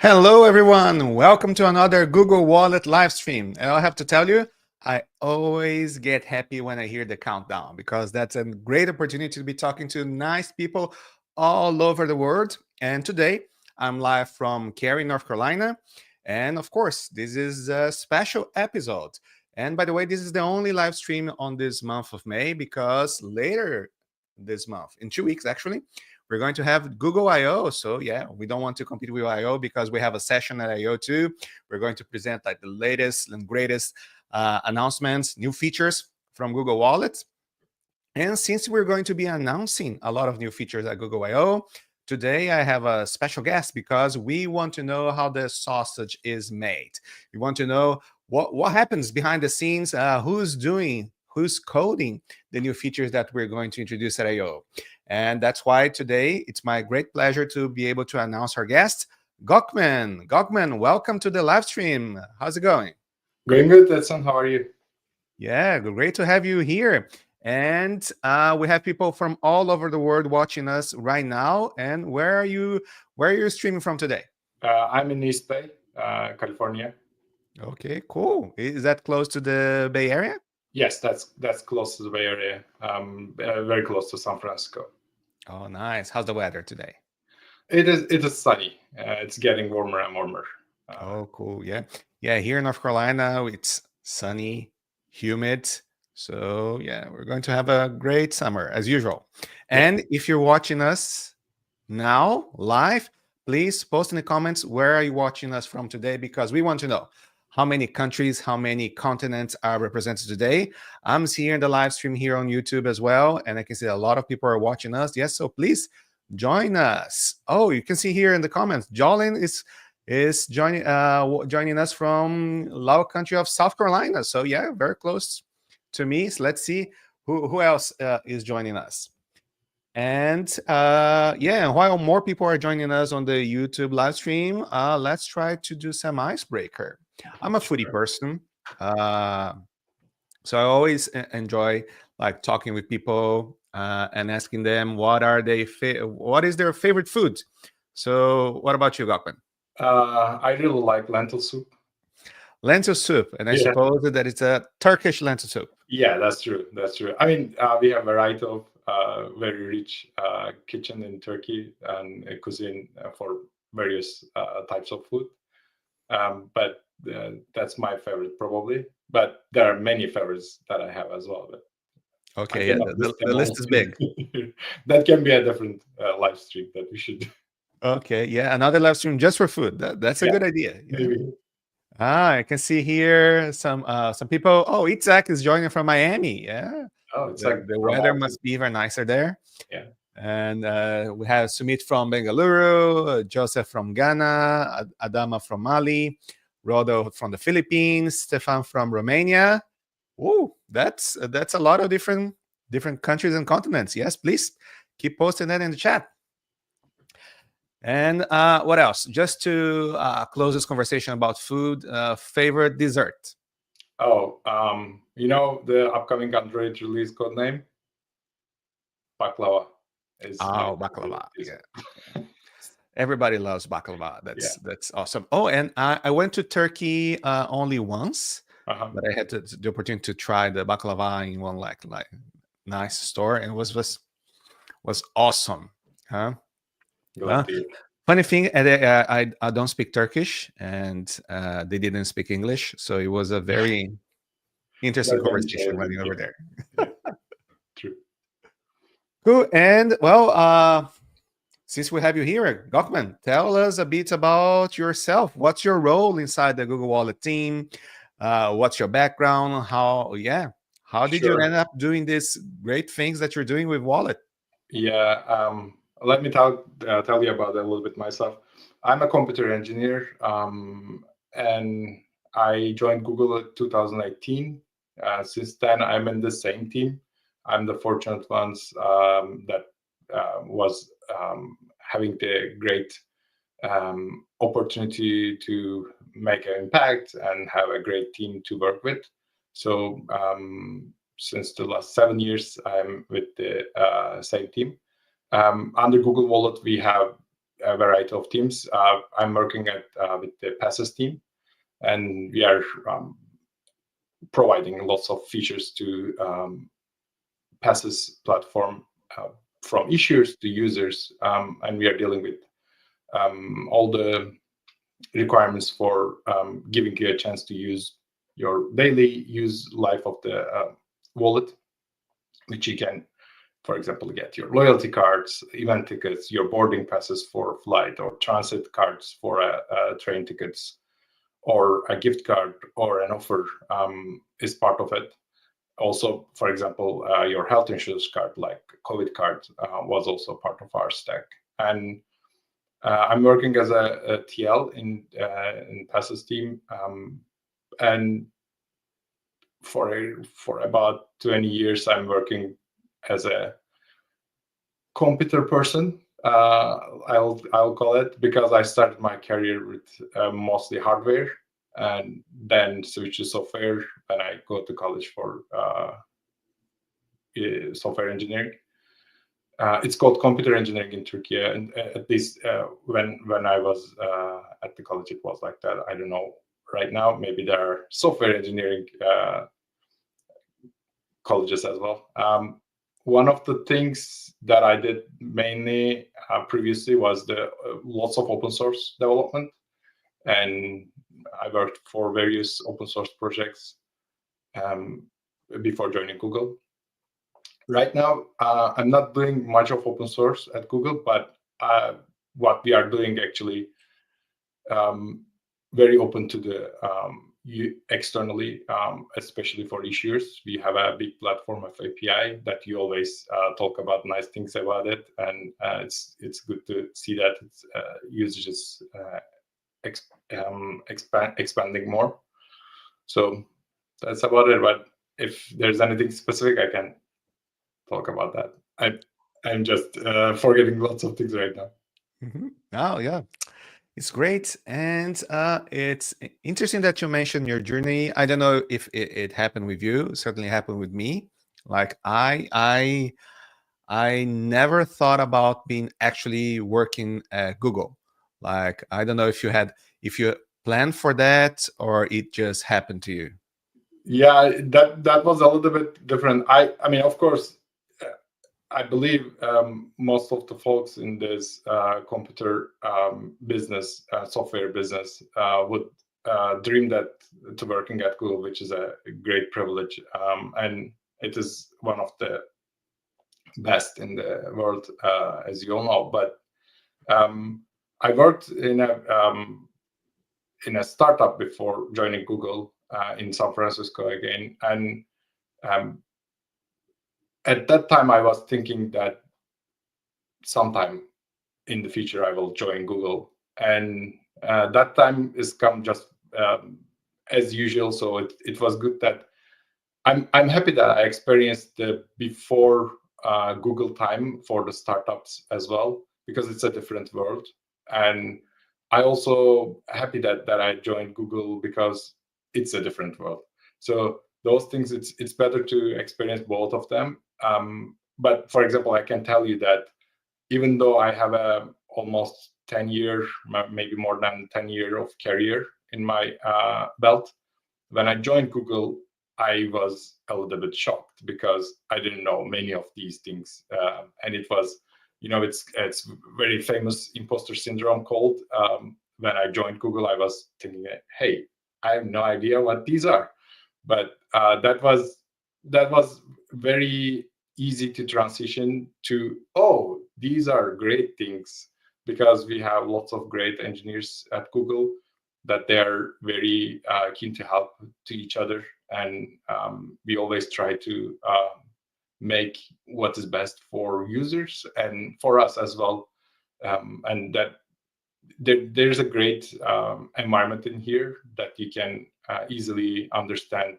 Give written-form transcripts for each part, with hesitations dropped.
Hello, everyone. Welcome to another Google Wallet live stream. And I have to tell you, I always get happy when I hear the countdown because that's a great opportunity to be talking to nice people all over the world. And today I'm live from Cary, North Carolina. And of course, this is a special episode. And by the way, this is the only live stream on this month of May because later this month, in 2 weeks actually, we're going to have Google I/O. So yeah, we don't want to compete with I/O because we have a session at I/O too. We're going to present like the latest and greatest announcements, new features from Google Wallet. And since we're going to be announcing a lot of new features at Google I/O, today I have a special guest because we want to know how the sausage is made. We want to know what happens behind the scenes, who's coding the new features that we're going to introduce at I/O. And that's why today it's my great pleasure to be able to announce our guest, Gokmen. Gokmen, welcome to the live stream. How's it going? Going good, Edson. How are you? Yeah, great to have you here. And we have people from all over the world watching us right now. And where are you? Where are you streaming from today? I'm in East Bay, California. Okay, cool. Is that close to the Bay Area? Yes, that's close to the Bay Area. Very close to San Francisco. Oh, nice. How's the weather today? It is sunny. It's getting warmer and warmer. Oh, cool. Yeah. Yeah, here in North Carolina, it's sunny, humid. So, yeah, we're going to have a great summer as usual. And if you're watching us now live, please post in the comments where are you watching us from today because we want to know how many countries, how many continents are represented today. I'm seeing the live stream here on YouTube as well, and I can see a lot of people are watching us. Yes, so please join us. Oh, you can see here in the comments, Jolin is joining us from low country of South Carolina. So yeah, very close to me. So let's see who else is joining us. And yeah, while more people are joining us on the YouTube live stream, let's try to do some icebreaker. I'm a foodie person, so I always enjoy like talking with people and asking them what is their favorite food. So, what about you, Gokmen? I really like lentil soup. Lentil soup, and I suppose that it's a Turkish lentil soup. Yeah, that's true. That's true. I mean, we have a variety of very rich kitchen in Turkey and cuisine for various types of food. But that's my favorite probably. But there are many favorites that I have as well. But okay, yeah, the list is big. That can be a different live stream that we should do. Okay, yeah, another live stream just for food. That's a good idea. Yeah. Maybe. I can see here some people. Oh, Itzhak is joining from Miami. Yeah. Oh, it's the weather must be even nicer there. Yeah. And we have Sumit from Bengaluru, Joseph from Ghana, Adama from Mali, Rodo from the Philippines, Stefan from Romania. Oh, that's a lot of different countries and continents. Yes, please keep posting that in the chat. And what else? Just to close this conversation about food, favorite dessert? Oh, you know the upcoming Android release code name? Baklava. Baklava. Yeah. Everybody loves baklava. That's awesome. Oh, and I went to Turkey only once, but I had the opportunity to try the baklava in one like nice store, and it was awesome. Huh? Funny thing, I don't speak Turkish, and they didn't speak English, so it was a very interesting conversation running over there. True. Cool. And well, since we have you here, Gokmen, tell us a bit about yourself. What's your role inside the Google Wallet team? What's your background? How did you end up doing these great things that you're doing with Wallet? Yeah. Let me tell you about a little bit myself. I'm a computer engineer, and I joined Google in 2018. Since then, I'm in the same team. I'm the fortunate ones that was having the great opportunity to make an impact and have a great team to work with. So since the last 7 years, I'm with the same team. Under Google Wallet, we have a variety of teams. I'm working with the passes team, and we are providing lots of features to passes platform from issuers to users, and we are dealing with all the requirements for giving you a chance to use your daily use life of the wallet, which you can, for example, get your loyalty cards, event tickets, your boarding passes for flight, or transit cards for train tickets, or a gift card or an offer is part of it. Also, for example, your health insurance card, like COVID card, was also part of our stack. And I'm working as a TL in Passes team, and for about 20 years, I'm working as a computer person. I'll call it, because I started my career with mostly hardware, and then switched to software. And I go to college for software engineering. It's called computer engineering in Turkey, and at least when I was at the college, it was like that. I don't know right now. Maybe there are software engineering colleges as well. One of the things that I did mainly previously was the lots of open source development, and I worked for various open source projects before joining Google. Right now, I'm not doing much of open source at Google, but what we are doing actually very open to the externally, especially for issuers. We have a big platform of API that you always talk about nice things about it, and it's good to see that it's usage is expanding more. So that's about it. But if there's anything specific, I can talk about that. I'm just forgetting lots of things right now. Oh, yeah. It's great. And it's interesting that you mentioned your journey. I don't know if it happened with you. It certainly happened with me. Like I never thought about being actually working at Google. Like, I don't know if you planned for that or it just happened to you. Yeah, that was a little bit different. I mean, of course, I believe most of the folks in this computer business, software business, would dream that to working at Google, which is a great privilege, and it is one of the best in the world, as you all know. But I worked in a startup before joining Google in San Francisco again, and at that time I was thinking that sometime in the future I will join Google, and that time is come just as usual. So it was good that I'm happy that I experienced the before Google time for the startups as well, because it's a different world. And I also happy that I joined Google because it's a different world. So those things, it's better to experience both of them. But for example, I can tell you that even though I have a almost 10 year, maybe more than 10 year of career in my belt, when I joined Google, I was a little bit shocked because I didn't know many of these things, and it was, it's very famous imposter syndrome called. When I joined Google, I was thinking, hey, I have no idea what these are, but that was very easy to transition to, oh, these are great things, because we have lots of great engineers at Google that they are very keen to help to each other, and we always try to make what is best for users and for us as well, and that there's a great environment in here that you can easily understand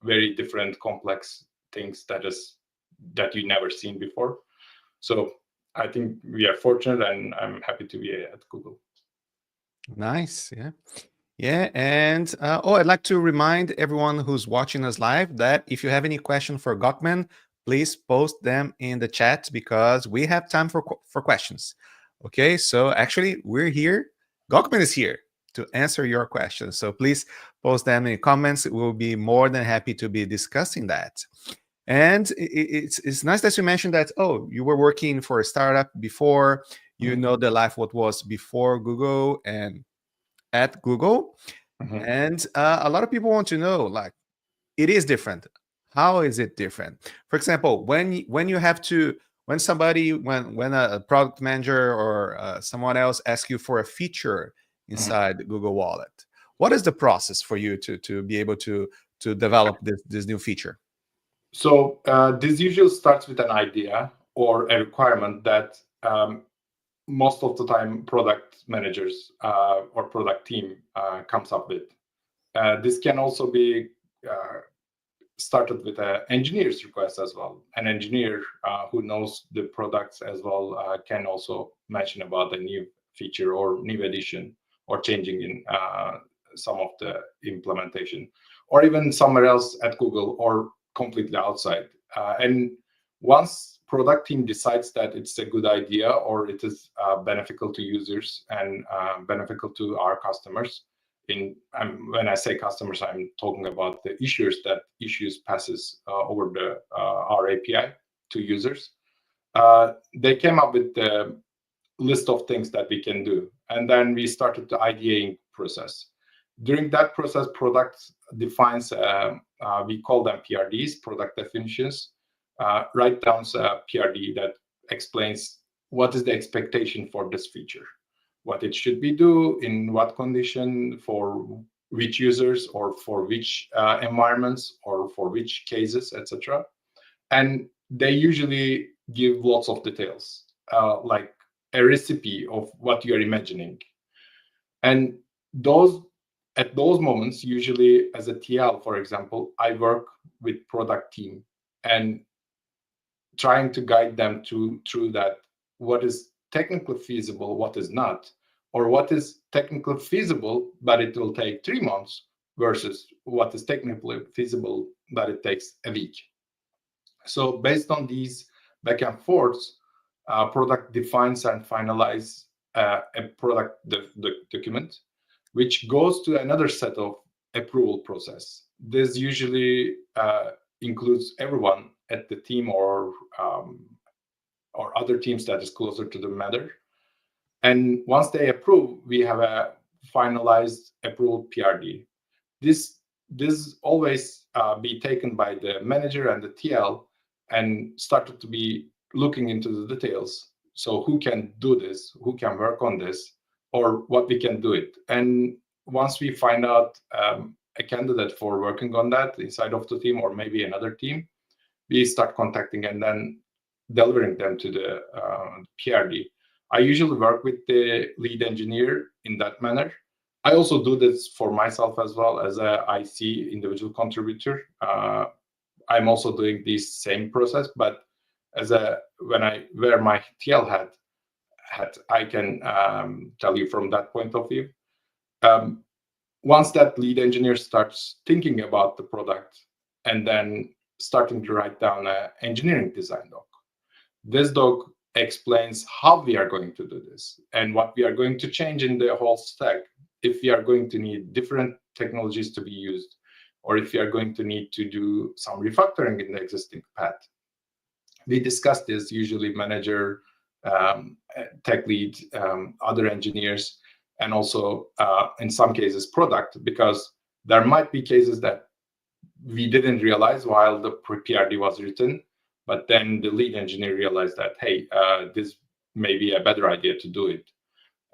very different complex things that you never seen before. So I think we are fortunate, and I'm happy to be at Google. Nice. Yeah. Yeah. And I'd like to remind everyone who's watching us live that if you have any question for Gokmen, please post them in the chat because we have time for questions. Okay, so actually, we're here. Gokmen is here to answer your questions. So please post them in comments. We'll be more than happy to be discussing that. And it's nice that you mentioned that, oh, you were working for a startup before, you know the life what was before Google and at Google. Mhm. And a lot of people want to know, like, it is different. How is it different? For example, when you have to, when somebody, when a product manager or someone else asks you for a feature Mhm. inside Google Wallet, what is the process for you to be able to develop this new feature? So this usually starts with an idea or a requirement that most of the time product managers or product team comes up with. This can also be started with an engineer's request as well. An engineer who knows the products as well can also mention about a new feature or new addition or changing in some of the implementation, or even somewhere else at Google or completely outside. And once product team decides that it's a good idea or it is beneficial to users and beneficial to our customers, when I say customers, I'm talking about the issues that issues passes over the our API to users. They came up with the list of things that we can do, and then we started the ideating process. During that process, product defines we call them PRDs, product definitions. Write down a PRD that explains what is the expectation for this feature, what it should be do, in what condition, for which users, or for which environments, or for which cases, etc. And they usually give lots of details, like a recipe of what you're imagining. And those at those moments, usually as a TL, for example, I work with product team and trying to guide them through that, what is technically feasible, what is not, or what is technically feasible but it will take 3 months versus what is technically feasible but it takes a week. So based on these back and forths, product defines and finalize a product document, which goes to another set of approval process. This usually includes everyone at the team or other teams that is closer to the matter. And once they approve, we have a finalized approved PRD. This always be taken by the manager and the TL and started to be looking into the details. So who can do this, who can work on this, or what we can do it. And once we find out a candidate for working on that inside of the team or maybe another team, we start contacting and then delivering them to the PRD. I usually work with the lead engineer in that manner. I also do this for myself as well as a IC individual contributor. I'm also doing this same process, but as a when I wear my TL hat, I can tell you from that point of view. Um, Once that lead engineer starts thinking about the product and then starting to write down an engineering design doc, this doc explains how we are going to do this and what we are going to change in the whole stack, if we are going to need different technologies to be used, or if we are going to need to do some refactoring in the existing path. We discuss this, usually manager, tech lead, other engineers, and also in some cases product, because there might be cases that we didn't realize while the PRD was written, but then the lead engineer realized that, hey, this may be a better idea to do it.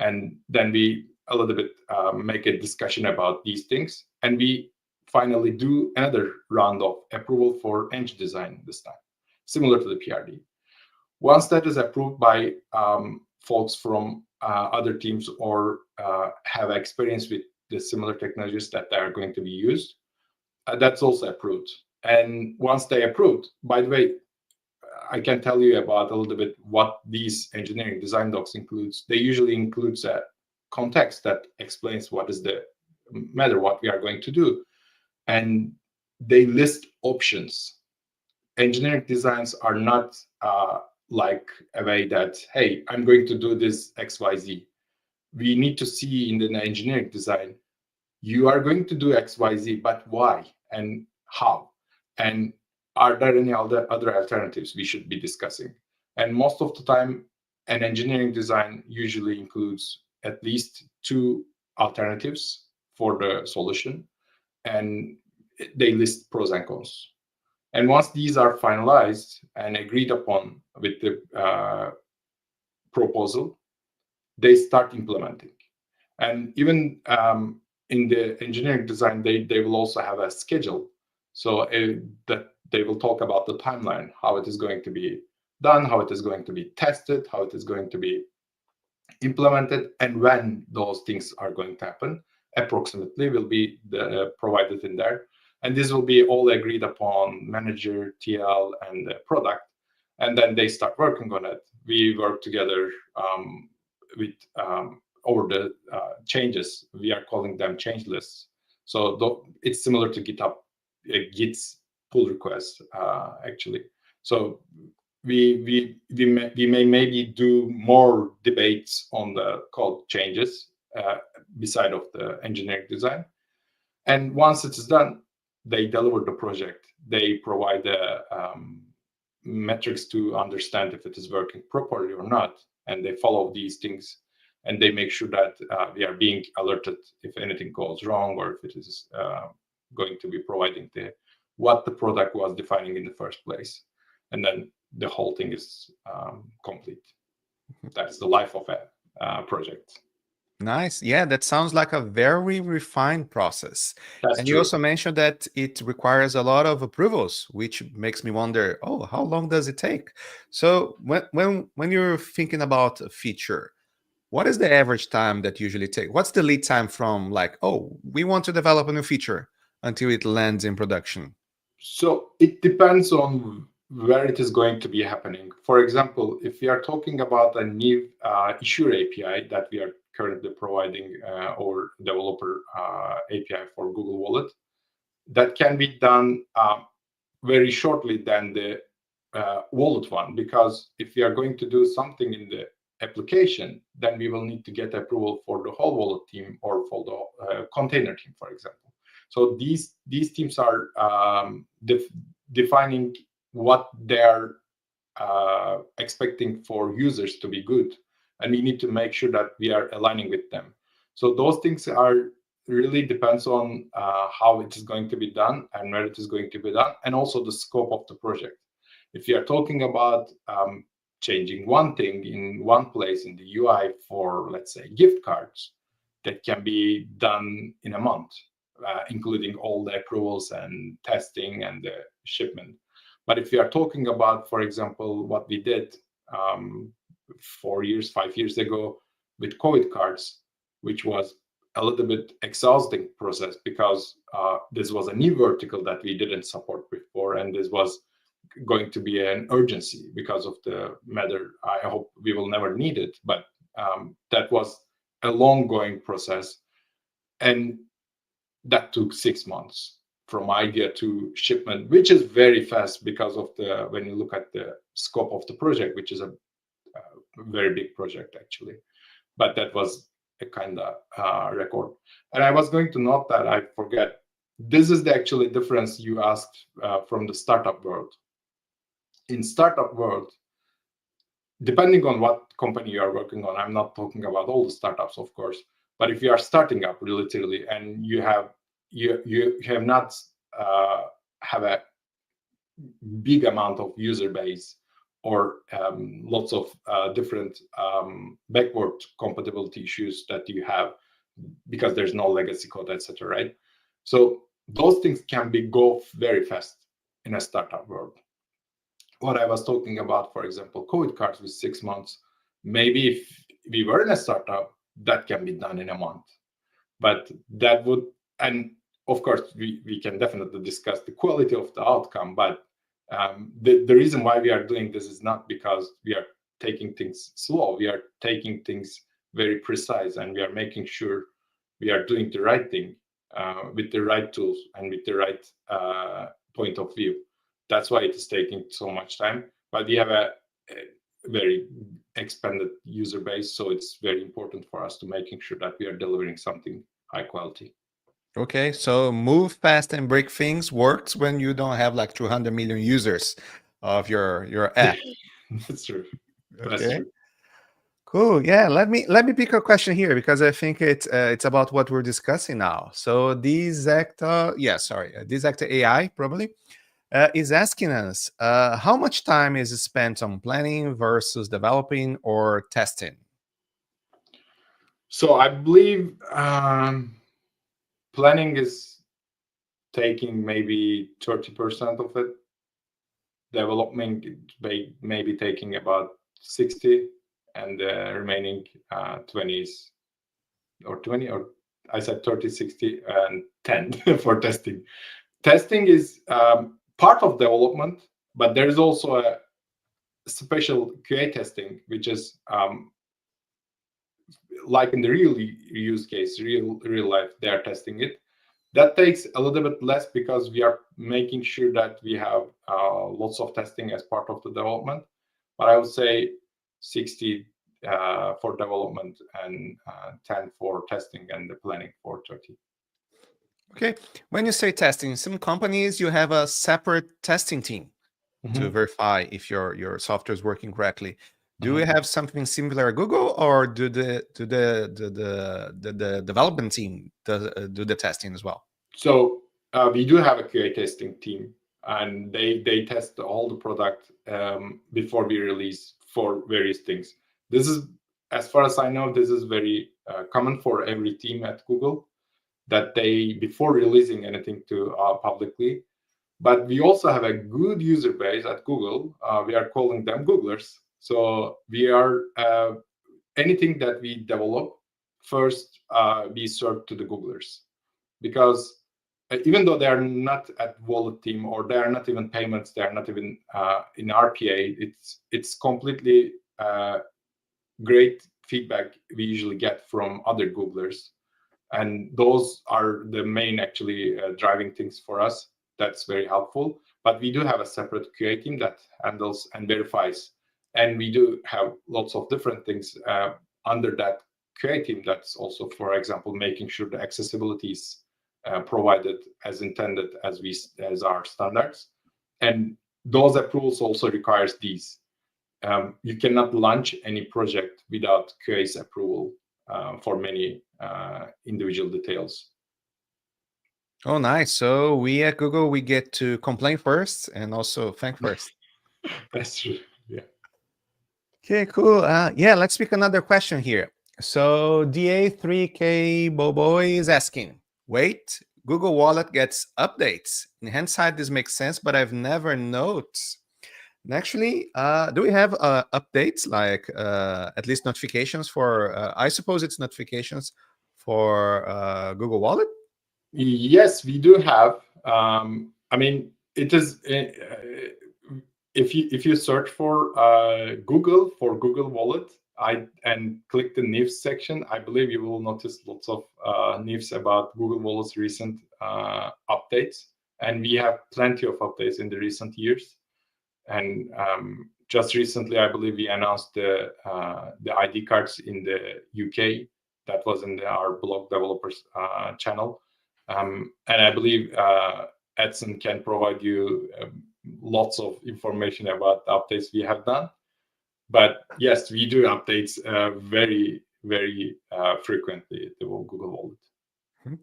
And then we a little bit make a discussion about these things. And we finally do another round of approval for eng design this time, similar to the PRD. Once that is approved by folks from other teams or have experience with the similar technologies that are going to be used, that's also approved. And once they approved, by the way, I can tell you about a little bit what these engineering design docs includes. They usually includes a context that explains what is the matter, what we are going to do, and they list options. Engineering designs are not like a way that, hey, I'm going to do this XYZ. We need to see in the engineering design, you are going to do XYZ, but why and how? And are there any other alternatives we should be discussing? And most of the time, an engineering design usually includes at least two alternatives for the solution, and they list pros and cons. And once these are finalized and agreed upon with the proposal, they start implementing. And even in the engineering design, they will also have a schedule. So that they will talk about the timeline, how it is going to be done, how it is going to be tested, how it is going to be implemented, and when those things are going to happen approximately will be provided in there. And this will be all agreed upon manager, TL, and the product. And then they start working on it. We work together with over the changes. We are calling them change lists. So it's similar to GitHub, Git's pull request, actually. So we may maybe do more debates on the code changes beside of the engineering design. And once it is done, they deliver the project. They provide the metrics to understand if it is working properly or not, and they follow these things, and they make sure that we are being alerted if anything goes wrong, or if it is going to be providing what the product was defining in the first place. And then the whole thing is complete. That's the life of a project. Nice. Yeah, that sounds like a very refined process. That's And true. you also mentioned that it requires a lot of approvals, which makes me wonder, oh, how long does it take? So when you're thinking about a feature, what is the average time that usually take? What's the lead time from like, oh, we want to develop a new feature until it lands in production? So it depends on where it is going to be happening. For example, if we are talking about a new Issuer API that we are currently providing or developer API for Google Wallet, that can be done very shortly than the wallet one, because if we are going to do something in the application, then we will need to get approval for the whole wallet team or for the container team, for example. So these teams are defining what they are expecting for users to be good, and we need to make sure that we are aligning with them. So those things are really depends on how it is going to be done and where it is going to be done, and also the scope of the project. If you are talking about changing one thing in one place in the UI for, let's say, gift cards, that can be done in a month, including all the approvals and testing and the shipment. But if you are talking about, for example, what we did 5 years ago with COVID cards, which was a little bit exhausting process, because this was a new vertical that we didn't support before, and this was going to be an urgency because of the matter. I hope we will never need it, but that was a long going process, and that took 6 months from idea to shipment, which is very fast because of when you look at the scope of the project, which is a very big project actually. But that was a kind of record. And I was going to note that I forget. This is the actually difference you asked from the startup world. In startup world, depending on what company you are working on, I'm not talking about all the startups, of course, but if you are starting up literally and you have not have a big amount of user base or lots of different backward compatibility issues that you have because there's no legacy code, etc. Right? So those things can go very fast in a startup world. What I was talking about, for example, COVID cards with 6 months, maybe if we were in a startup, that can be done in a month. But that would, and of course, we can definitely discuss the quality of the outcome, but the reason why we are doing this is not because we are taking things slow. We are taking things very precise, and we are making sure we are doing the right thing with the right tools and with the right point of view. That's why it is taking so much time. But we have very expanded user base. So it's very important for us to making sure that we are delivering something high quality. Okay, so move fast and break things works when you don't have like 200 million users of your app. That's true. That's Okay. true. Cool. Yeah, let me pick a question here because I think it's about what we're discussing now. So this actor, yeah, sorry, this actor AI probably is asking us how much time is spent on planning versus developing or testing. So I believe planning is taking maybe 30% of it. Development maybe taking about 60, and the remaining 20s or 20, or I said 30, 60, and 10 for testing. Testing is part of development, but there is also a special QA testing, which is like in the real use case, real life, they are testing it. That takes a little bit less because we are making sure that we have lots of testing as part of the development. But I would say 60 for development and 10 for testing, and the planning for 30. Okay. When you say testing, some companies you have a separate testing team to Mhm, verify if your software is working correctly. Do we mhm. have something similar at Google, or do the development team do the testing as well? So we do have a QA testing team, and they test all the product before we release for various things. This is, as far as I know, this is very common for every team at Google, that they, before releasing anything to publicly. But we also have a good user base at Google. We are calling them Googlers. So we are anything that we develop first, we serve to the Googlers, because even though they are not at wallet team, or they are not even payments, they are not even in RPA, it's completely great feedback we usually get from other Googlers, and those are the main actually driving things for us. That's very helpful. But we do have a separate QA team that handles and verifies, and we do have lots of different things under that QA team. That's also, for example, making sure the accessibility is provided as intended, as our standards, and those approvals also requires these. You cannot launch any project without QA's approval for many individual details. Oh, nice. So we at Google we get to complain first and also thank first. That's true. Yeah. Okay, cool. Yeah, let's pick another question here. So DA3K Boboy is asking, wait, Google Wallet gets updates. In hindsight, this makes sense, but I've never noticed. And actually, do we have updates, like at least notifications for, I suppose it's notifications for Google Wallet? Yes, we do have. I mean, it is if you search for Google for Google Wallet, and click the news section, I believe you will notice lots of news about Google Wallet's recent updates, and we have plenty of updates in the recent years. And just recently, I believe we announced the ID cards in the UK. That was in our blog developers channel, and I believe Edson can provide you lots of information about the updates we have done. But yes, we do updates very frequently to Google Wallet. Mhm.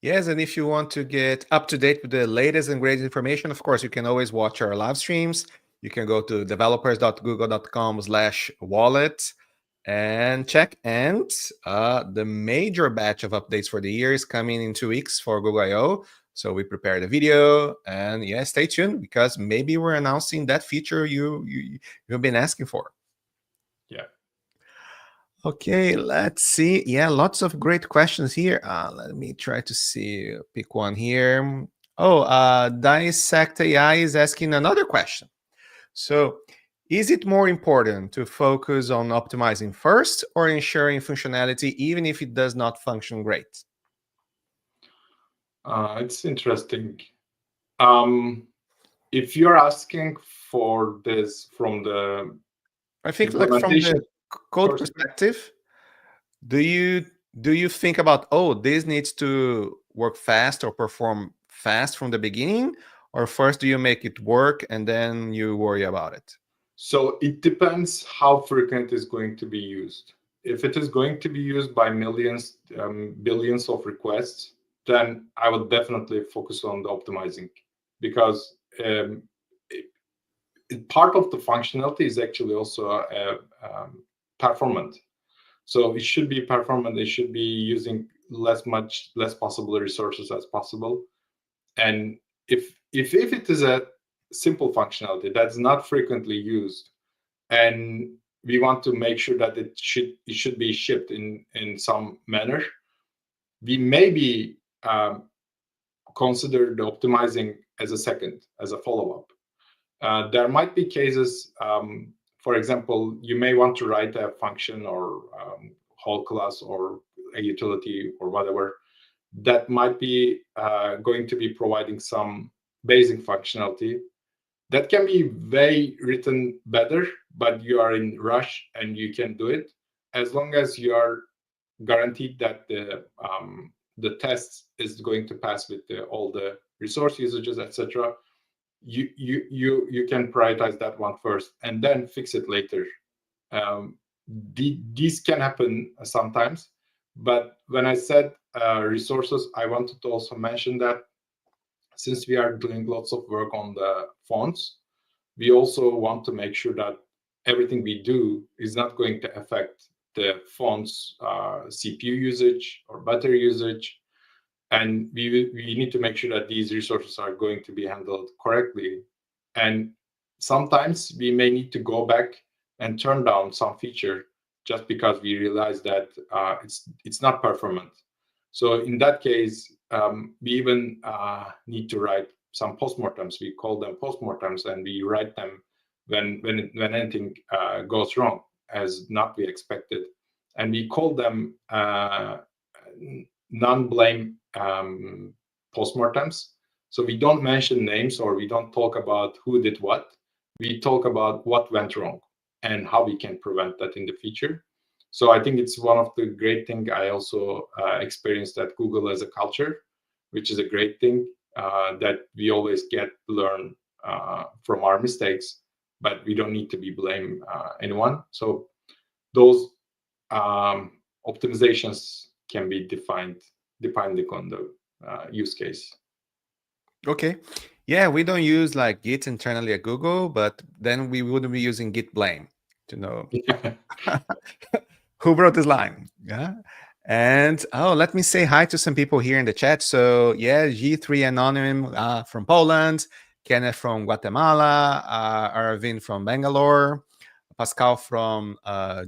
Yes, and if you want to get up to date with the latest and greatest information, of course, you can always watch our live streams. You can go to developers.google.com/wallet and check. And the major batch of updates for the year is coming in 2 weeks for Google I/O. So we prepared a video, and yeah, stay tuned because maybe we're announcing that feature you've been asking for. Yeah. Okay, let's see. Yeah, lots of great questions here. Let me try to see, pick one here. Oh, Dissect AI is asking another question. So, is it more important to focus on optimizing first or ensuring functionality even if it does not function great? It's interesting. Um, if you're asking for this from the I think like from implementation the code perspective. perspective, do you think about, oh, this needs to work fast or perform fast from the beginning, or first do you make it work and then you worry about it? So it depends how frequent it's going to be used. If it is going to be used by millions, billions of requests, then I would definitely focus on the optimizing, because part of the functionality is actually also performant. So it should be performant. It should be using less possible resources as possible. And if it is a simple functionality that's not frequently used, and we want to make sure that it should be shipped in some manner, we maybe consider the optimizing as a follow-up. There might be cases, for example, you may want to write a function or whole class or a utility or whatever that might be going to be providing some basic functionality that can be way written better, but you are in rush and you can do it as long as you are guaranteed that the test is going to pass with all the resource usages, etc. You can prioritize that one first and then fix it later. These can happen sometimes, but when I said resources, I wanted to also mention that since we are doing lots of work on the fonts, we also want to make sure that everything we do is not going to affect the font's CPU usage or battery usage. And we need to make sure that these resources are going to be handled correctly. And sometimes we may need to go back and turn down some feature just because we realize that it's not performant. So in that case, we even need to write some postmortems. We call them postmortems, and we write them when anything goes wrong as not be expected, and we call them non-blame postmortems. So we don't mention names or we don't talk about who did what. We talk about what went wrong and how we can prevent that in the future. So I think it's one of the great things I also experienced at Google as a culture, which is a great thing that we always get to learn from our mistakes, but we don't need to be blame anyone. So those optimizations can be defined depending on the use case. Okay. Yeah, we don't use like Git internally at Google, but then we wouldn't be using Git blame to know who wrote this line. Yeah. And oh, let me say hi to some people here in the chat. So yeah, G3 Anonym from Poland, Kenneth from Guatemala, Arvin from Bangalore, Pascal from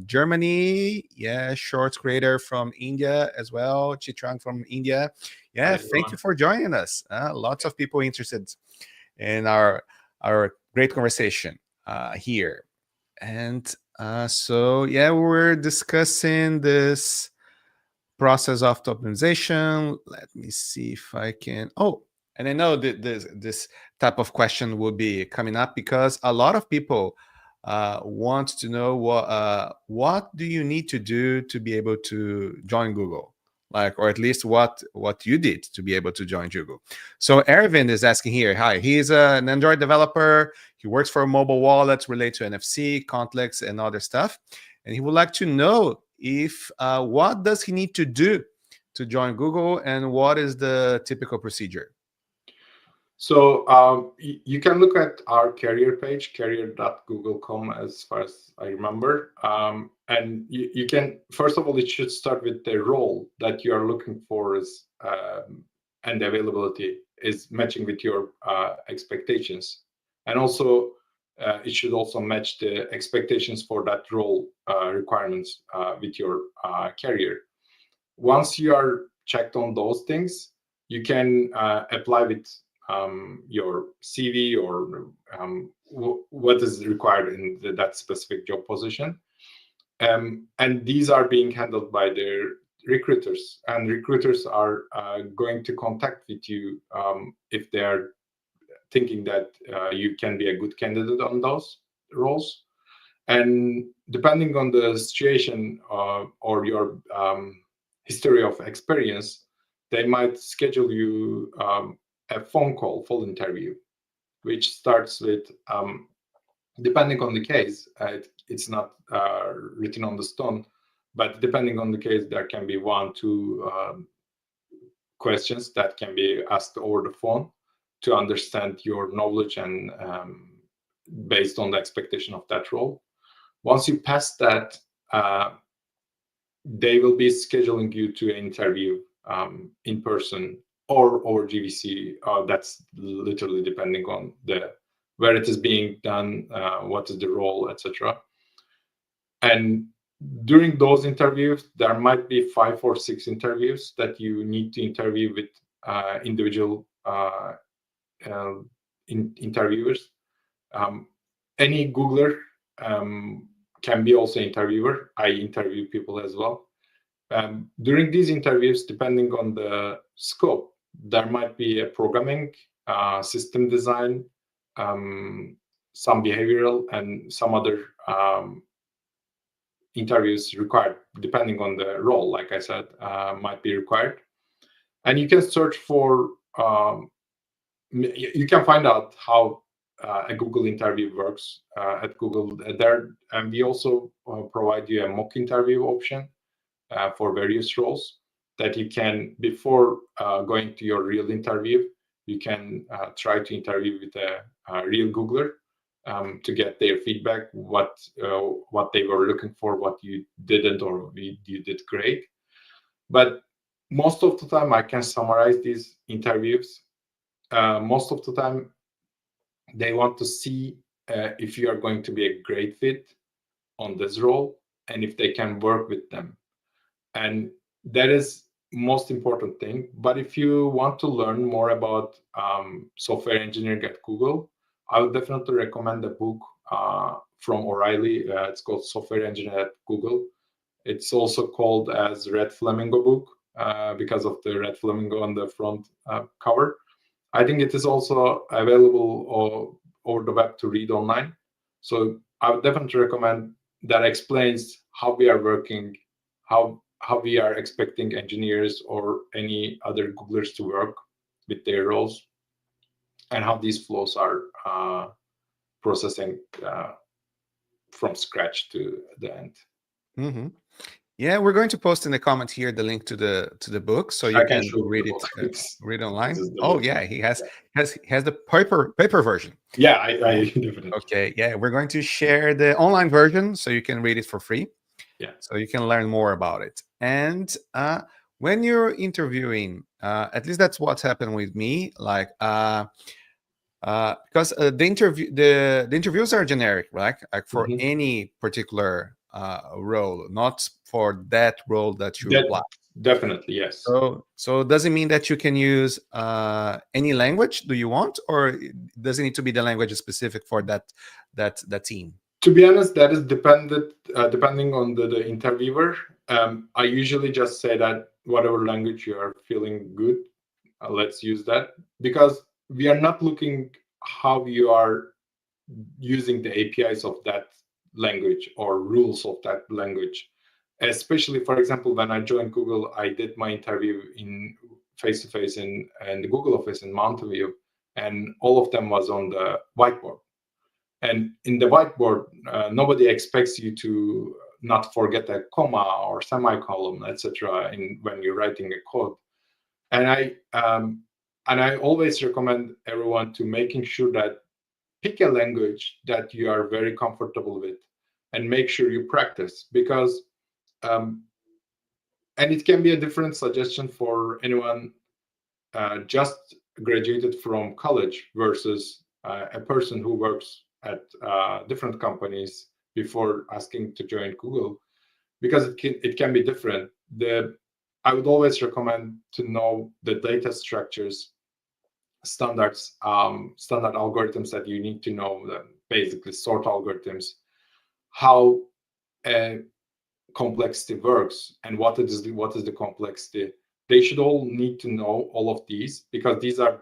Germany. Yeah, Shorts creator from India as well. Chitrang from India. Yeah, Hi, thank you for joining us. Lots of people interested in our great conversation here. And so yeah, we're discussing this process of optimization. Let me see if I can. Oh, and I know that this type of question will be coming up because a lot of people want to know what do you need to do to be able to join Google, like, or at least what you did to be able to join Google. So Ervin is asking here. Hi, he's an Android developer. He works for mobile wallets related to NFC, complex, and other stuff, and he would like to know if what does he need to do to join Google, and what is the typical procedure? So you can look at our career page, career.google.com, as far as I remember. And you can, first of all, it should start with the role that you are looking for is, and the availability is matching with your expectations. And also, it should also match the expectations for that role requirements with your career. Once you are checked on those things, you can apply with your CV or what is required in that specific job position. And these are being handled by their recruiters, and recruiters are going to contact with you if they are thinking that you can be a good candidate on those roles. And depending on the situation or your history of experience, they might schedule you a phone call, full interview, which starts with, depending on the case, it's not written on the stone, but depending on the case, there can be 1, 2 questions that can be asked over the phone to understand your knowledge and based on the expectation of that role. Once you pass that, they will be scheduling you to an interview in person or over GVC. That's literally depending on where it is being done, what is the role, etc. And during those interviews, there might be 5 or 6 interviews that you need to interview with individual interviewers. Any Googler can be also interviewer. I interview people as well. During these interviews, depending on the scope, there might be a programming, system design, some behavioral, and some other interviews required, depending on the role, like I said, might be required. And you can search for, you can find out how a Google interview works at Google there. And we also provide you a mock interview option for various roles that you can, before going to your real interview, you can try to interview with a real Googler to get their feedback, what they were looking for, what you didn't, or you did great. But most of the time, I can summarize these interviews. Most of the time, they want to see if you are going to be a great fit on this role and if they can work with them. And that is most important thing. But if you want to learn more about software engineering at Google, I would definitely recommend the book from O'Reilly. It's called Software Engineer at Google. It's also called as Red Flamingo book because of the red flamingo on the front cover. I think it is also available over the web to read online. So I would definitely recommend that. Explains how we are working, how we are expecting engineers or any other Googlers to work with their roles, and how these flows are processing from scratch to the end. Mm-hmm. Yeah, we're going to post in the comment here the link to the book, so you can read it read online. Oh yeah, he has the paper version. Yeah, I definitely. Okay, yeah, we're going to share the online version so you can read it for free. Yeah, so you can learn more about it. And when you're interviewing, at least that's what's happened with me. Like because the interviews are generic, right? Like for any particular role, not for that role that you apply. Definitely, yes. So does it mean that you can use any language do you want, or does it need to be the language specific for that team? To be honest, that is depending on the interviewer. I usually just say that whatever language you are feeling good, let's use that, because we are not looking how you are using the APIs of that language or rules of that language. Especially, for example, when I joined Google, I did my interview in face-to-face in the Google office in Mountain View, and all of them was on the whiteboard. And in the whiteboard, nobody expects you to not forget a comma or semicolon, etc. when you're writing a code. And I always recommend everyone to making sure that pick a language that you are very comfortable with, and make sure you practice, because and it can be a different suggestion for anyone just graduated from college versus a person who works at different companies before asking to join Google, because it can be different. I would always recommend to know the data structures, standards, standard algorithms that you need to know, basically sort algorithms, how complexity works, and what is the complexity. They should all need to know all of these, because these are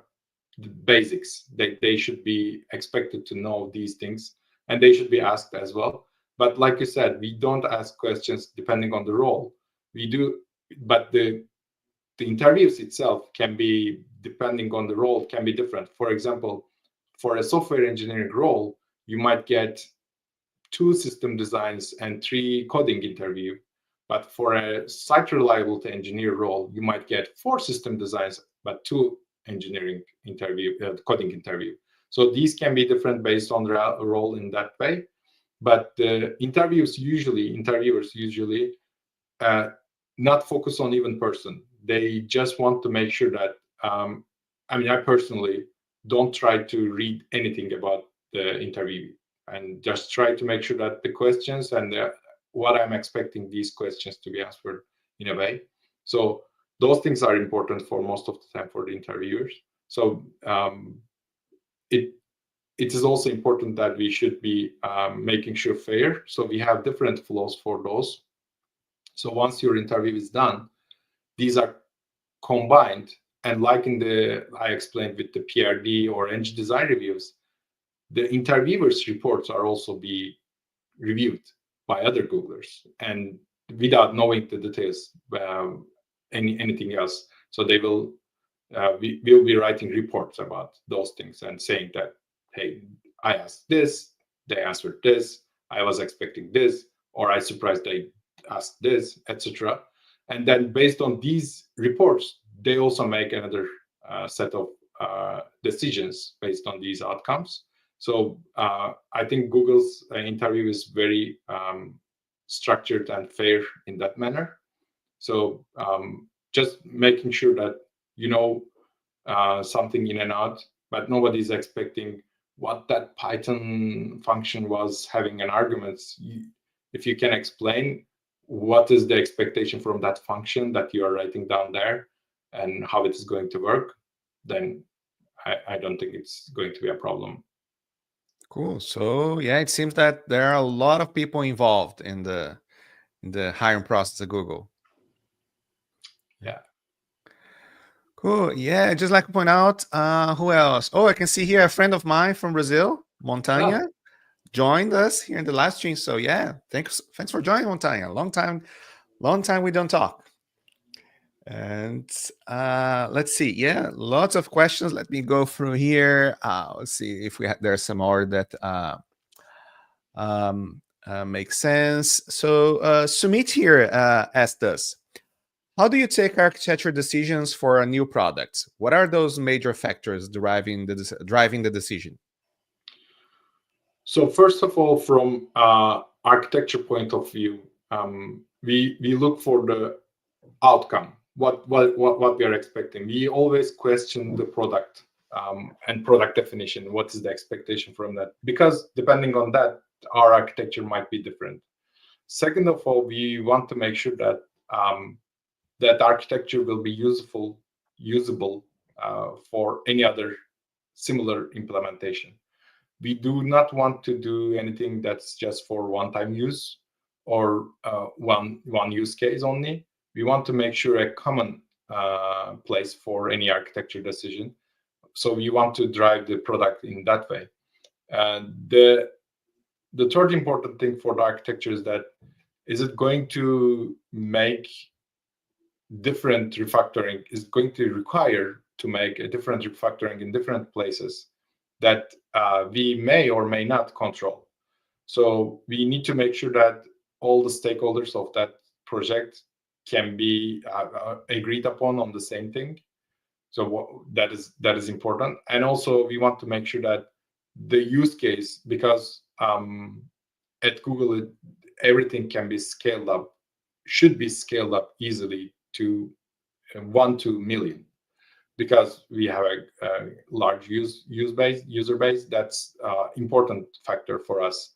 the basics. They should be expected to know these things, and they should be asked as well. But like you said, we don't ask questions depending on the role. We do, but the interviews itself can be, depending on the role, can be different. For example, for a software engineering role, you might get 2 system designs and 3 coding interview. But for a site reliability engineer role, you might get 4 system designs, but 2 engineering interview, coding interview. So these can be different based on the role in that way. But the interviewers usually not focus on even person. They just want to make sure that, I personally don't try to read anything about the interview, and just try to make sure that the questions and what I'm expecting these questions to be answered in a way. So those things are important for most of the time for the interviewers. So it is also important that we should be making sure fair. So we have different flows for those. So once your interview is done, these are combined, and like I explained with the PRD or Eng design reviews, the interviewers' reports are also be reviewed by other Googlers, and without knowing the details, anything else. So they will, we will be writing reports about those things and saying that, hey, I asked this, they answered this, I was expecting this, or I surprised they asked this, etc. And then based on these reports, they also make another set of decisions based on these outcomes. So I think Google's interview is very structured and fair in that manner. So just making sure that you know something in and out, but nobody's expecting what that Python function was having an argument. If you can explain what is the expectation from that function that you are writing down there and how it is going to work, then I don't think it's going to be a problem. Cool. So yeah, it seems that there are a lot of people involved in the hiring process at Google. Yeah. Cool. Yeah, just like to point out, who else? Oh, I can see here a friend of mine from Brazil, Montanha, Oh, joined us here in the live stream. So yeah, thanks for joining, Montanha. Long time we don't talk. And let's see. Yeah, lots of questions. Let me go through here. Let's see if there's some more that makes sense. So Sumit here asked us, how do you take architecture decisions for a new product? What are those major factors driving the decision? so first of all, from architecture point of view, we look for the outcome, what we are expecting. We always question the product and product definition. What is the expectation from that? Because depending on that, our architecture might be different. Second of all, we want to make sure that that architecture will be usable for any other similar implementation. We do not want to do anything that's just for one-time use or one use case only. We want to make sure a common place for any architecture decision. So we want to drive the product in that way. And the third important thing for the architecture is that, is it going to make different refactoring, is going to require to make a different refactoring in different places that we may or may not control. So we need to make sure that all the stakeholders of that project can be agreed upon on the same thing. So that is important. And also we want to make sure that the use case, because at Google, everything can be scaled up, should be scaled up easily to 1 to million, because we have a large user base. That's important factor for us.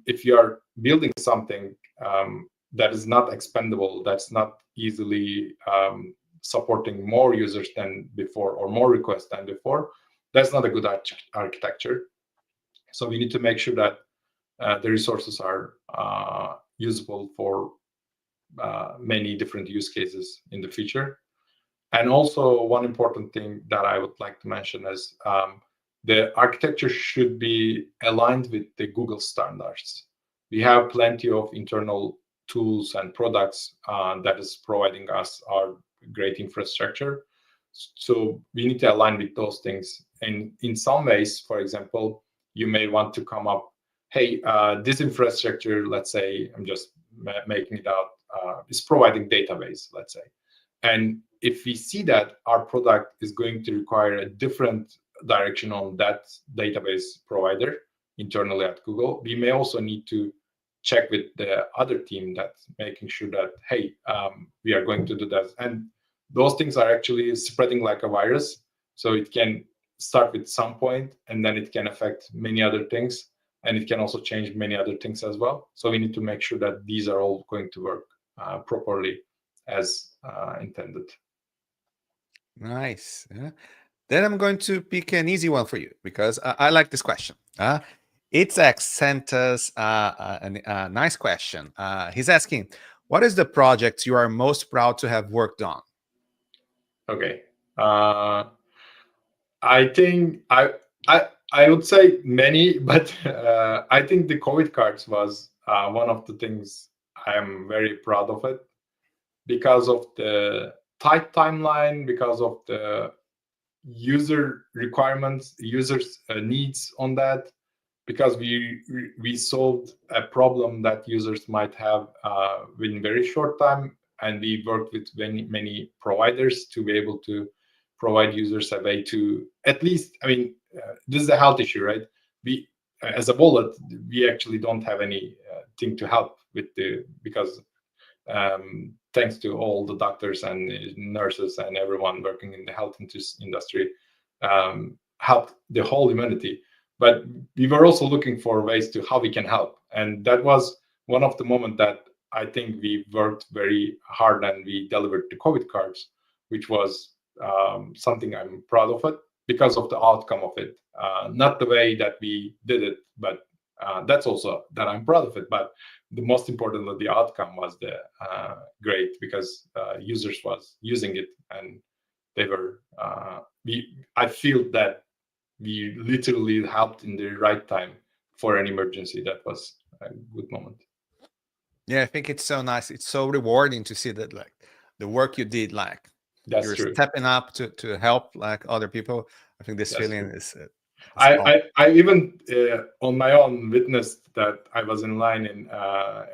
If you are building something that is not expandable, that's not easily supporting more users than before or more requests than before, that's not a good architecture. So we need to make sure that the resources are usable for many different use cases in the future. And also one important thing that I would like to mention is the architecture should be aligned with the Google standards. we have plenty of internal tools and products that is providing us our great infrastructure. So we need to align with those things. And in some ways, for example, you may want to come up, hey, this infrastructure, let's say, I'm just making it out, is providing database, let's say. And if we see that our product is going to require a different direction on that database provider internally at Google, we may also need to check with the other team that's making sure that, hey, we are going to do that. And those things are actually spreading like a virus. So it can start with some point and then it can affect many other things. And it can also change many other things as well. So we need to make sure that these are all going to work properly as intended. Nice. Yeah. Then I'm going to pick an easy one for you because I like this question. Itzak sent us a nice question. He's asking, what is the project you are most proud to have worked on? Okay. I think I would say many, but I think the COVID cards was one of the things I am very proud of it because of the tight timeline, because of the user requirements, users' needs on that, because we solved a problem that users might have in very short time, and we worked with many providers to be able to provide users a way to at least, I mean, this is a health issue, right? We as a wallet, we actually don't have any thing to help with because thanks to all the doctors and nurses and everyone working in the health industry, helped the whole humanity. But we were also looking for ways to how we can help, and that was one of the moments that I think we worked very hard and we delivered the COVID cards, which was something I'm proud of it because of the outcome of it, not the way that we did it, but that's also that I'm proud of it. But the most important of the outcome was the great because users was using it and they were I feel that we literally helped in the right time for an emergency. That was a good moment. Yeah, I think it's so nice. It's so rewarding to see that like the work you did, like That's you're true. stepping up to help like other people. I think this That's feeling true. is awesome. I even on my own witnessed that I was in line in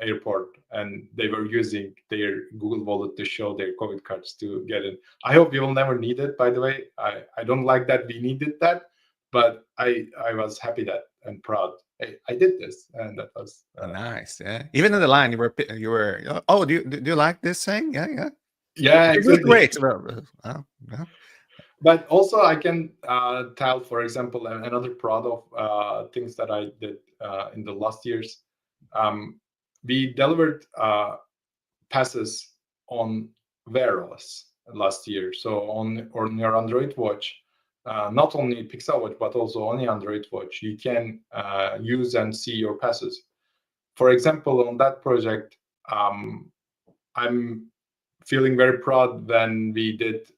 airport and they were using their Google Wallet to show their COVID cards to get in. I hope we will never need it. By the way, I don't like that we needed that, but I was happy that and proud. Hey, I did this, and that was Nice. Yeah. Even in the line, you were. Oh, do you like this thing? Yeah, yeah. yeah, It was exactly. great. Yeah. But also I can tell, for example, another proud of things that I did in the last years. We delivered passes on wearables last year. So on your Android watch, not only Pixel Watch, but also on the Android watch, you can use and see your passes. For example, on that project, I'm feeling very proud when we did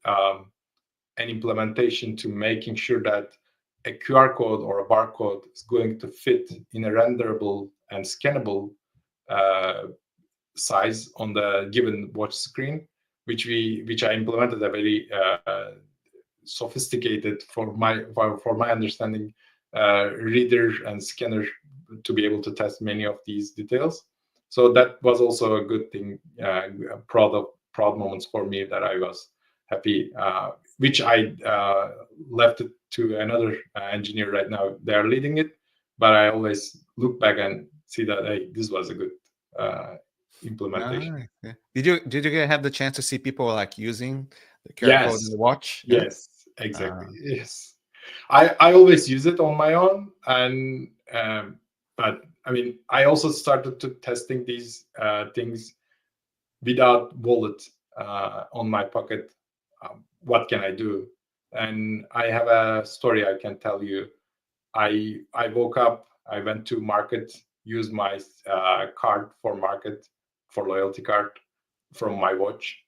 an implementation to making sure that a QR code or a barcode is going to fit in a renderable and scannable uh, size on the given watch screen, which I implemented a very sophisticated for my understanding reader and scanner to be able to test many of these details. So that was also a good thing, proud moments for me that I was happy, which I left it to another engineer right now. They are leading it, but I always look back and see that, hey, this was a good implementation. Nice. Yeah. Did you have the chance to see people like using the QR code in Yes, the watch? Yeah. yes, exactly. Uh, Yes, I always use it on my own, and but I mean, I also started to testing these things without wallet on my pocket. What can I do? And I have a story I can tell you. I woke up, I went to market, used my card for market for loyalty card from my watch,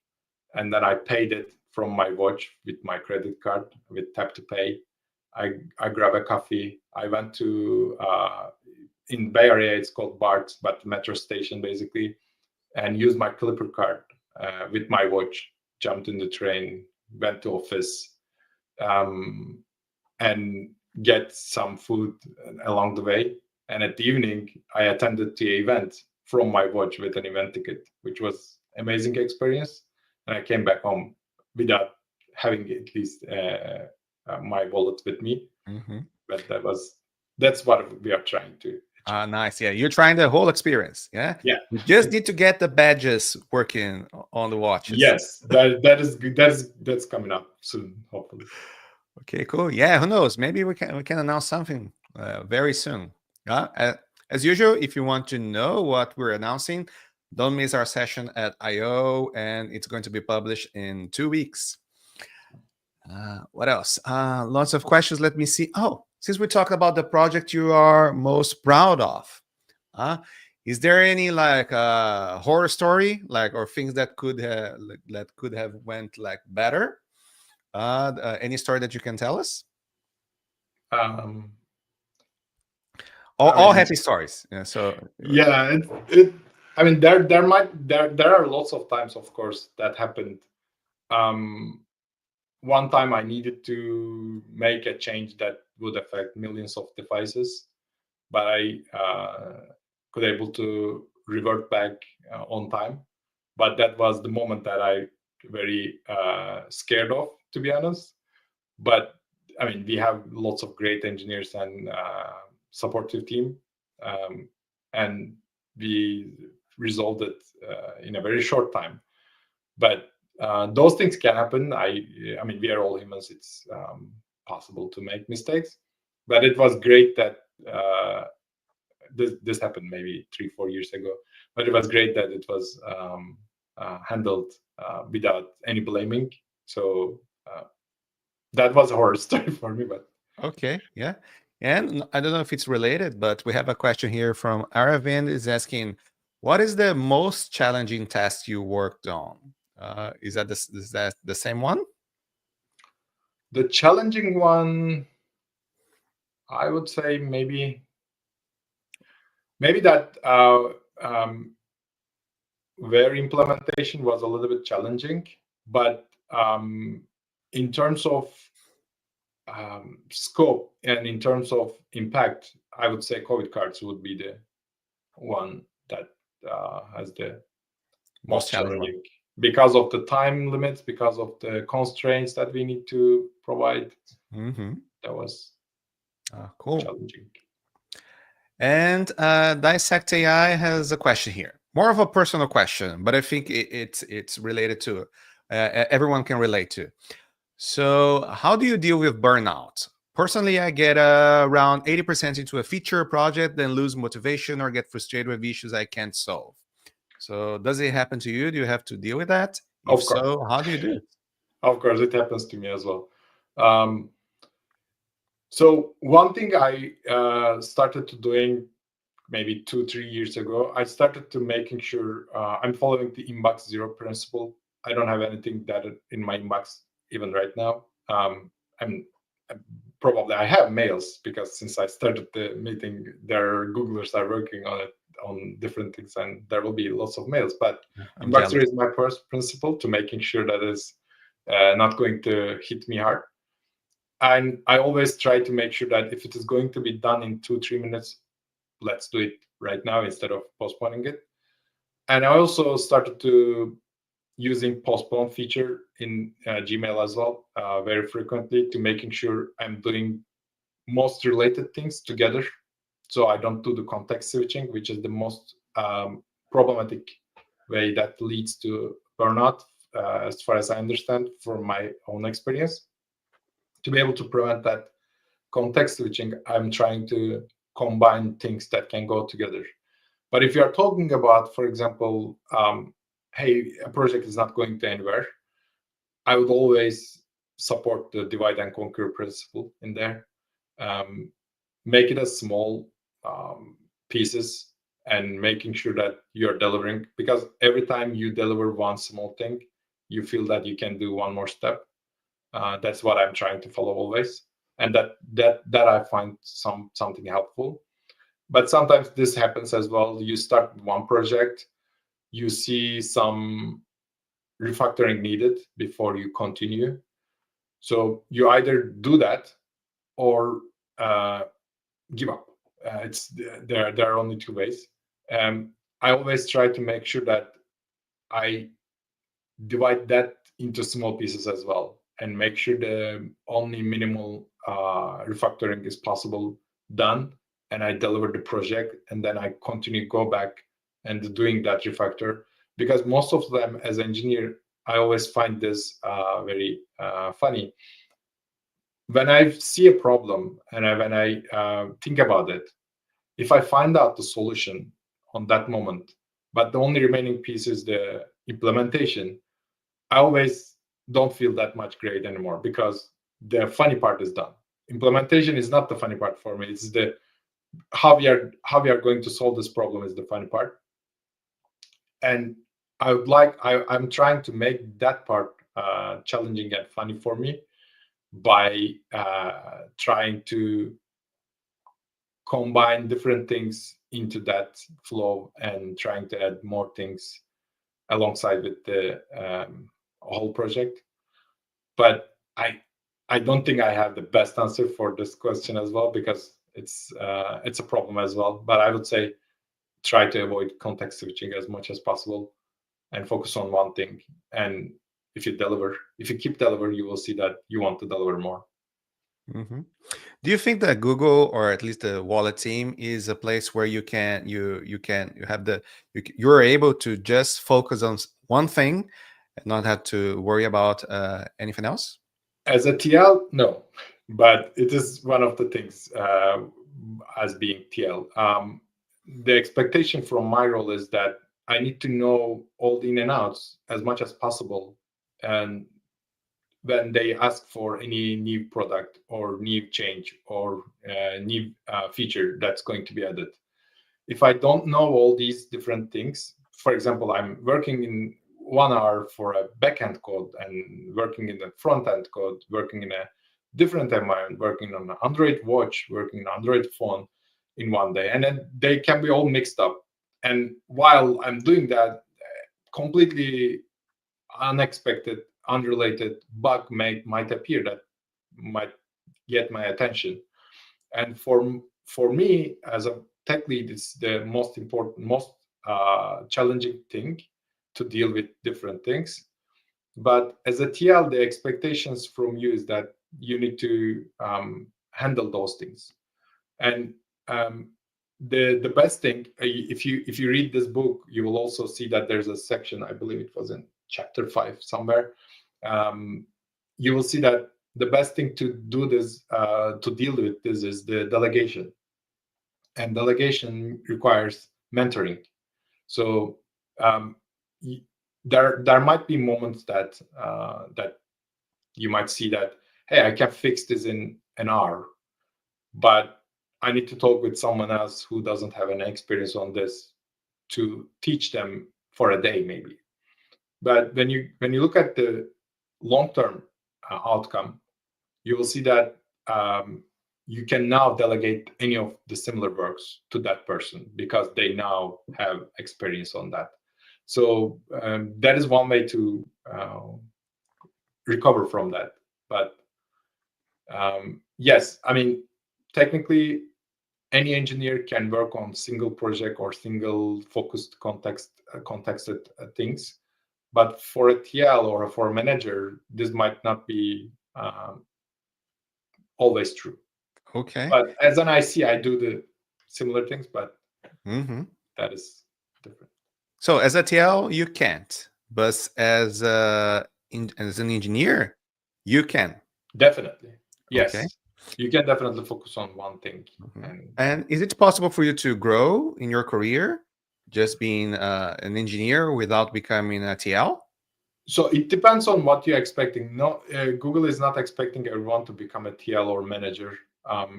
and then I paid it from my watch with my credit card with tap to pay. I grab a coffee. I went to in Bay Area, it's called BART, but metro station basically, and used my Clipper card with my watch, jumped in the train, went to office, and get some food along the way. And at the evening, I attended the event from my watch with an event ticket, which was amazing experience. And I came back home without having at least my wallet with me. Mm-hmm. But that's what we are trying to achieve. Nice. Yeah, you're trying the whole experience. Yeah. Yeah. You just need to get the badges working on the watches. Yes, that is good. That's coming up soon, hopefully. Okay, cool. Yeah, who knows? Maybe we can announce something very soon. As usual, if you want to know what we're announcing, don't miss our session at I/O, and it's going to be published in 2 weeks. What else? Lots of questions. Let me see. Oh, since we talked about the project you are most proud of, is there any like horror story, like or things that could have went like better? Any story that you can tell us? All happy stories. Yeah. So yeah, I mean, there are lots of times, of course, that happened. One time I needed to make a change that would affect millions of devices, but I could able to revert back on time. But that was the moment that I very scared of, to be honest. But I mean, we have lots of great engineers and supportive team, and we resolved it in a very short time. But those things can happen. I mean, we are all humans. It's possible to make mistakes, but it was great that this happened maybe 3-4 years ago. But it was great that it was handled without any blaming. So that was a horror story for me. But okay, yeah. And I don't know if it's related, but we have a question here from Aravind is asking, what is the most challenging task you worked on? Is that the same one? The challenging one, I would say maybe that where implementation was a little bit challenging, but in terms of scope and in terms of impact, I would say COVID cards would be the one that has the most challenging because of the time limits, because of the constraints that we need to provide. Mm-hmm. That was cool. challenging. And Dissect AI has a question here, more of a personal question, but I think it's related to everyone can relate to. So, how do you deal with burnout? Personally, I get around 80% into a feature project, then lose motivation or get frustrated with issues I can't solve. So, does it happen to you? Do you have to deal with that? If so, how do you do it? Of course, it happens to me as well. So one thing I started to doing maybe 2-3 years ago, I started to making sure I'm following the inbox zero principle. I don't have anything that in my inbox even right now. Probably I have mails because since I started the meeting, their Googlers are working on it on different things, and there will be lots of mails. But inbox zero is my first principle to making sure that is not going to hit me hard. And I always try to make sure that if it is going to be done in 2-3 minutes, let's do it right now instead of postponing it. And I also started to using postpone feature in Gmail as well very frequently to making sure I'm doing most related things together. So I don't do the context switching, which is the most problematic way that leads to burnout, as far as I understand from my own experience. To be able to prevent that context switching, I'm trying to combine things that can go together. But if you are talking about, for example, hey, a project is not going to anywhere, I would always support the divide and conquer principle in there. Make it as small pieces and making sure that you're delivering, because every time you deliver one small thing, you feel that you can do one more step. That's what I'm trying to follow always, and that I find something helpful. But sometimes this happens as well. You start one project, you see some refactoring needed before you continue. So you either do that or give up. It's there are only two ways. I always try to make sure that I divide that into small pieces as well, and make sure the only minimal refactoring is possible done, and I deliver the project, and then I continue go back and doing that refactor. Because most of them, as engineer, I always find this very funny. When I see a problem and when I think about it, if I find out the solution on that moment, but the only remaining piece is the implementation, I always don't feel that much great anymore, because the funny part is done. Implementation is not the funny part for me. It's the how we are going to solve this problem is the funny part. And I'm trying to make that part challenging and funny for me by trying to combine different things into that flow and trying to add more things alongside with the whole project. But I don't think I have the best answer for this question as well, because it's a problem as well. But I would say try to avoid context switching as much as possible and focus on one thing. And if you keep deliver, you will see that you want to deliver more. Mm-hmm. Do you think that Google, or at least the wallet team, is a place where you have you're able to just focus on one thing and not have to worry about anything else? As a TL, no, but it is one of the things as being TL. The expectation from my role is that I need to know all the in and outs as much as possible, and when they ask for any new product or new change or new feature that's going to be added, if I don't know all these different things, for example, I'm working in 1 hour for a backend code and working in the front end code, working in a different environment, working on an Android watch, working on Android phone in one day, and then they can be all mixed up. And while I'm doing that, completely unexpected, unrelated bug might appear that might get my attention. And for me as a tech lead, it's the most important, most challenging thing to deal with different things. But as a TL, the expectations from you is that you need to handle those things. And the best thing, if you read this book, you will also see that there's a section, I believe it was in chapter 5 somewhere. You will see that the best thing to do this, to deal with this, is the delegation. And delegation requires mentoring. So there might be moments that that you might see that, hey, I can fix this in an hour, but I need to talk with someone else who doesn't have any experience on this to teach them for a day maybe. But when you look at the long-term outcome, you will see that you can now delegate any of the similar works to that person because they now have experience on that. So that is one way to recover from that. But yes, I mean, technically, any engineer can work on single project or single focused contexted things. But for a TL or for a manager, this might not be always true. Okay. But as an IC, I do the similar things, but that is different. So as a TL, you can't, but as an engineer, you can. Definitely, yes. Okay. You can definitely focus on one thing. And is it possible for you to grow in your career, just being an engineer without becoming a TL? So it depends on what you're expecting. No, Google is not expecting everyone to become a TL or manager.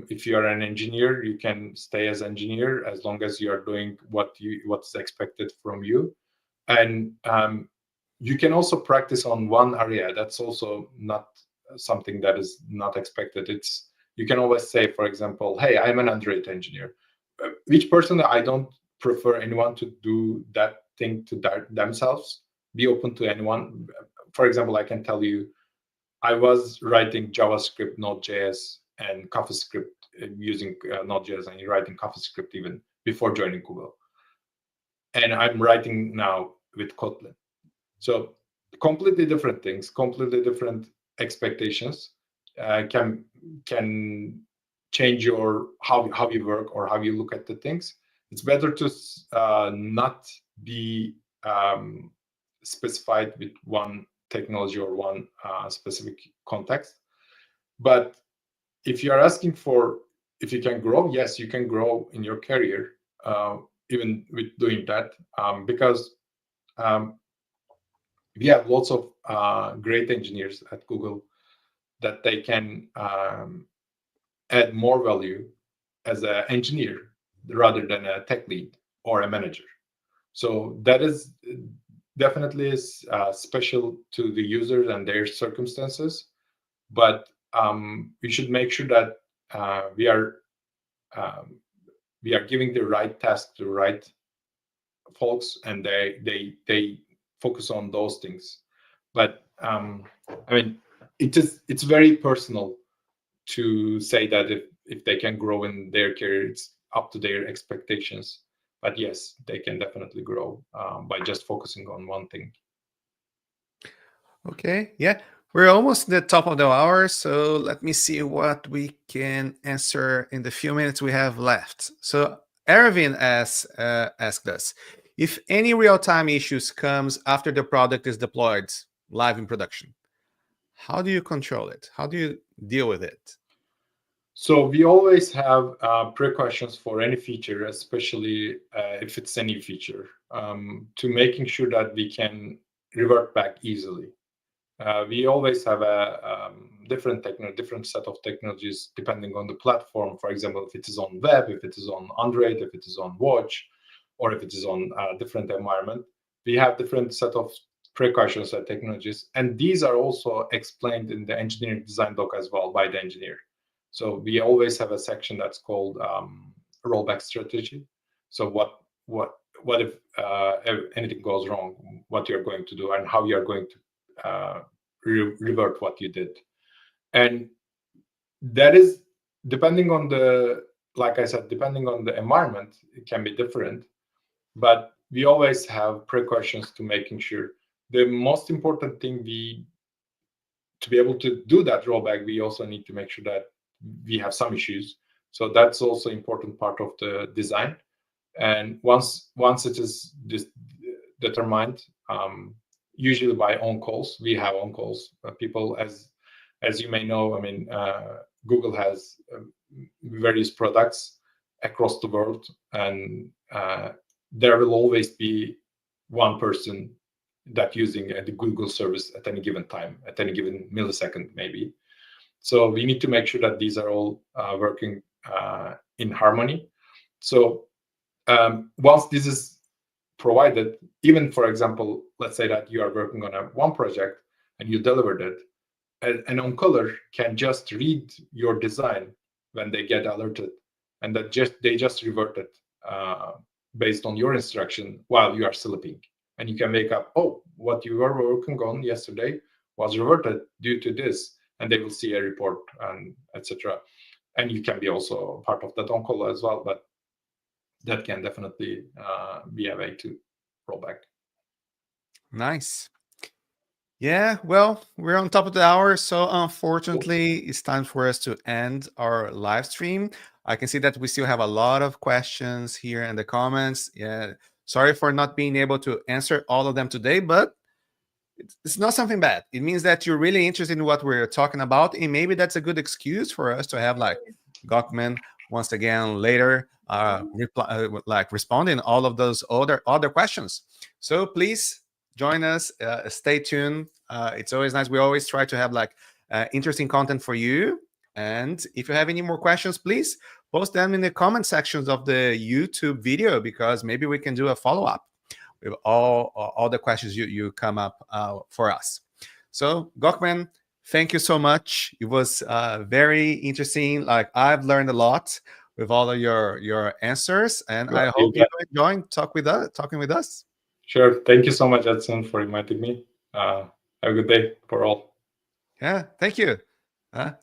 If you are an engineer, you can stay as engineer as long as you are doing what's expected from you. And you can also practice on one area. That's also not something that is not expected. You can always say, for example, hey, I'm an Android engineer. which person, I don't prefer anyone to do that thing to themselves. Be open to anyone. For example, I can tell you, I was writing JavaScript, Node.js, and CoffeeScript using Node.js, and writing CoffeeScript even before joining Google. And I'm writing now with Kotlin. So completely different things, completely different expectations can change your how you work or how you look at the things. It's better to not be specified with one technology or one specific context. But if you are asking for if you can grow, yes, you can grow in your career even with doing that, because um, we have lots of great engineers at Google that they can add more value as an engineer rather than a tech lead or a manager. So that is definitely is special to the users and their circumstances, but we should make sure that um, we are giving the right task to the right folks, and they focus on those things. But I mean, it's very personal to say that if they can grow in their career, it's up to their expectations. But yes, they can definitely grow by just focusing on one thing. Okay, yeah. We're almost at the top of the hour, so let me see what we can answer in the few minutes we have left. So Ervin asked us, if any real-time issues comes after the product is deployed live in production, how do you control it? How do you deal with it? So we always have precautions for any feature, especially if it's a new feature, to making sure that we can revert back easily. We always have a different set of technologies depending on the platform. For example, if it is on web, if it is on Android, if it is on watch, or if it is on a different environment, we have different set of precautions and technologies. And these are also explained in the engineering design doc as well by the engineer. So we always have a section that's called rollback strategy. So what if anything goes wrong, what you're going to do and how you're going to revert what you did. And that is depending on the, like I said, depending on the environment, it can be different. But we always have precautions to making sure. The most important thing to be able to do that rollback, we also need to make sure that we have some issues. So that's also important part of the design. And once it is determined, usually by on calls, we have on calls. People, as you may know, I mean, Google has various products across the world, and there will always be one person that using the Google service at any given time, at any given millisecond, maybe. So we need to make sure that these are all working in harmony. So once this is provided, even for example, let's say that you are working on one project and you delivered it, an on-caller can just read your design when they get alerted, and that they just revert it based on your instruction while you are sleeping. And you can wake up, oh, what you were working on yesterday was reverted due to this, and they will see a report and etc. And you can be also part of that on-call as well, but that can definitely be a way to roll back. Nice. Yeah, well, we're on top of the hour, so unfortunately, it's time for us to end our live stream. I can see that we still have a lot of questions here in the comments. Yeah, sorry for not being able to answer all of them today, but it's not something bad. It means that you're really interested in what we're talking about, and maybe that's a good excuse for us to have like Gokmen once again later, like responding all of those other questions. So please join us. Stay tuned. It's always nice. We always try to have like interesting content for you. And if you have any more questions, please post them in the comment sections of the YouTube video, because maybe we can do a follow up with all the questions you come up for us. So Gokmen, thank you so much. It was very interesting. Like I've learned a lot with all of your answers, and Well, I hope you enjoyed talking with us. Sure. Thank you so much, Edson, for inviting me. Have a good day for all. Yeah, thank you.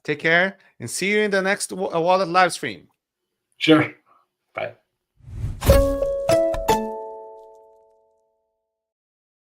Take care and see you in the next Wallet live stream. Sure.